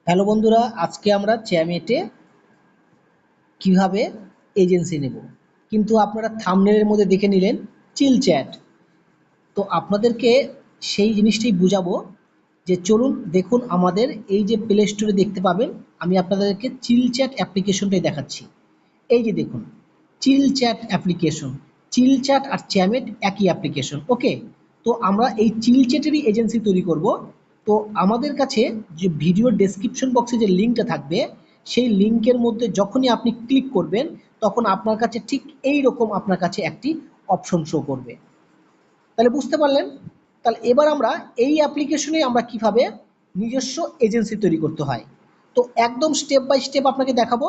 Hello বন্ধুরা, আজকে আমরা চ্যামেটে কিভাবে এজেন্সি নেব। কিন্তু আপনারা থাম্বনেলের মধ্যে দেখে নিলেন চিল চ্যাট। তো আপনাদেরকে সেই জিনিসটাই বুঝাবো যে চলুন দেখুন আমাদের এই যে প্লে স্টোরে দেখতে পাবেন। আমি আপনাদেরকে চিল চ্যাট অ্যাপ্লিকেশনটাই দেখাচ্ছি। এই যে দেখুন চিল চ্যাট অ্যাপ্লিকেশন। চিল চ্যাট আর চ্যামেট একই অ্যাপ্লিকেশন। ওকে, তো আমরা এই চিল চ্যাটেরই এজেন্সি তৈরি করব। তো আমাদের কাছে যে ভিডিও ডেসক্রিপশন বক্সে যে লিঙ্কটা থাকবে, সেই লিঙ্কের মধ্যে যখনই আপনি ক্লিক করবেন তখন আপনার কাছে ঠিক এই রকম আপনার কাছে একটি অপশন শো করবে। তাহলে বুঝতে পারলেন। তাহলে এবার আমরা এই অ্যাপ্লিকেশনে আমরা কিভাবে নিজস্ব এজেন্সি তৈরি করতে হয়। তো একদম স্টেপ বাই স্টেপ আপনাকে দেখাবো।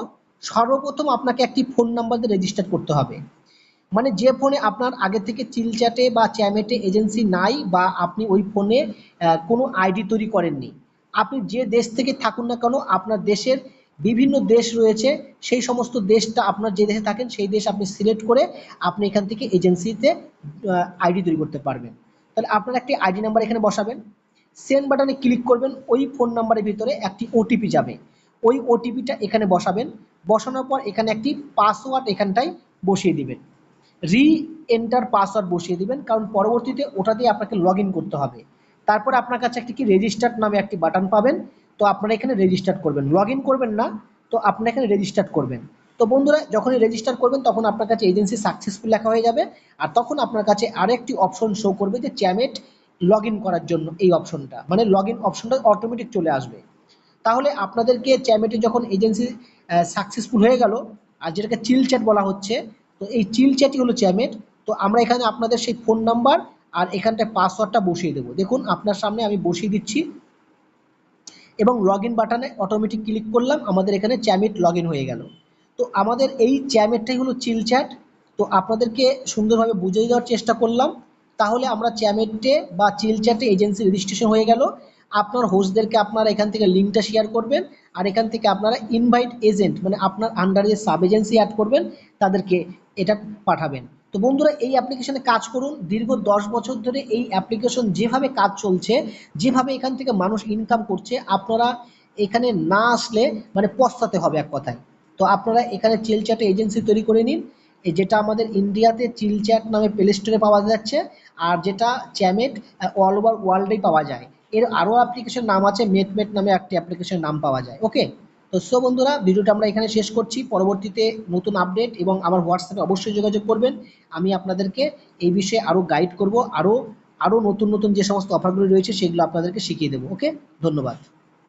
সর্বপ্রথম আপনাকে একটি ফোন নাম্বার দিয়ে রেজিস্টার করতে হবে। মানে যে ফোনে আপনার আগে থেকে চিল চ্যাটে বা চ্যামেটে এজেন্সি নাই, বা আপনি ওই ফোনে কোনো আইডি তৈরি করেননি, আপনি যে দেশ থেকে থাকুন না কেন, আপনার দেশের বিভিন্ন দেশ রয়েছে, সেই সমস্ত দেশটা আপনার যে দেশে থাকেন সেই দেশ আপনি সিলেক্ট করে আপনি এখান থেকে এজেন্সিতে আইডি তৈরি করতে পারবেন। তাহলে আপনার একটি আইডি নাম্বার এখানে বসাবেন, সেন্ড বাটনে ক্লিক করবেন, ওই ফোন নাম্বারের ভিতরে একটি ওটিপি যাবে, ওই ওটিপিটা এখানে বসাবেন। বসানোর পর এখানে একটি পাসওয়ার্ড এখানটায় বসিয়ে দিবেন, রি এন্টার পাসওয়ার্ড বসিয়ে দিবেন, কারণ পরবর্তীতে ওটা দিয়ে আপনাকে লগ ইন করতে হবে। তারপর আপনার কাছে একটি কি রেজিস্টার্ড নামে একটি বাটন পাবেন, তো আপনারা এখানে রেজিস্টার করবেন, লগ ইন করবেন না। তো আপনারা এখানে রেজিস্টার করবেন। তো বন্ধুরা, যখনই রেজিস্টার করবেন তখন আপনার কাছে এজেন্সি সাকসেসফুল লেখা হয়ে যাবে। আর তখন আপনার কাছে আরেকটি অপশন শো করবে যে চ্যামেট লগ ইন করার জন্য, এই অপশনটা মানে লগ ইন অপশনটা অটোমেটিক চলে আসবে। তাহলে আপনাদেরকে চ্যামেটে যখন এজেন্সি সাকসেসফুল হয়ে গেল, আর যেটাকে চিল চ্যাট বলা হচ্ছে, তো এই চিল চ্যাটই হলো চ্যামেট। তো আমরা এখানে আপনাদের সেই ফোন নাম্বার আর এখানটায় পাসওয়ার্ডটা বসিয়ে দেবো। দেখুন আপনার সামনে আমি বসিয়ে দিচ্ছি এবং লগ ইন বাটনে অটোমেটিক ক্লিক করলাম, আমাদের এখানে চ্যামেট লগ ইন হয়ে গেল। তো আমাদের এই চ্যামেটটাই হলো চিল চ্যাট। তো আপনাদেরকে সুন্দরভাবে বুঝিয়ে দেওয়ার চেষ্টা করলাম। তাহলে আমরা চ্যামেটে বা চিল চ্যাটে এজেন্সি রেজিস্ট্রেশন হয়ে গেল। আপনার হোস্টদেরকে আপনারা এখান থেকে লিঙ্কটা শেয়ার করবেন, আর এখান থেকে আপনারা ইনভাইট এজেন্ট মানে আপনার আন্ডারে যে সাব এজেন্সি অ্যাড করবেন তাদেরকে এটা পাঠাবেন। তো বন্ধুরা, এই অ্যাপ্লিকেশনে কাজ করুন। দীর্ঘ 10 বছর ধরে এই অ্যাপ্লিকেশন যেভাবে কাজ চলছে, যেভাবে এখান থেকে মানুষ ইনকাম করছে, আপনারা এখানে না আসলে মানে পস্তাতে হবে এক কথায়। তো আপনারা এখানে চিল চ্যাটে এজেন্সি তৈরি করে নিন। এই যেটা আমাদের ইন্ডিয়াতে চিল চ্যাট নামে প্লে স্টোরে পাওয়া যাচ্ছে, আর যেটা চ্যামেট অল ওভার ওয়ার্ল্ডেই পাওয়া যায়। এর আরও অ্যাপ্লিকেশন নাম আছে, মেটমেট নামে একটি অ্যাপ্লিকেশনের নাম পাওয়া যায়। ওকে, তো সো বন্ধুরা, ভিডিওটা আমরা এখানে শেষ করছি। পরবর্তীতে নতুন আপডেট এবং আমার হোয়াটসঅ্যাপে অবশ্যই যোগাযোগ করবেন। আমি আপনাদেরকে এই বিষয়ে আরও গাইড করব, আরও আরও নতুন নতুন যে সমস্ত অফারগুলি রয়েছে সেগুলো আপনাদেরকে শিখিয়ে দেবো। ওকে, ধন্যবাদ।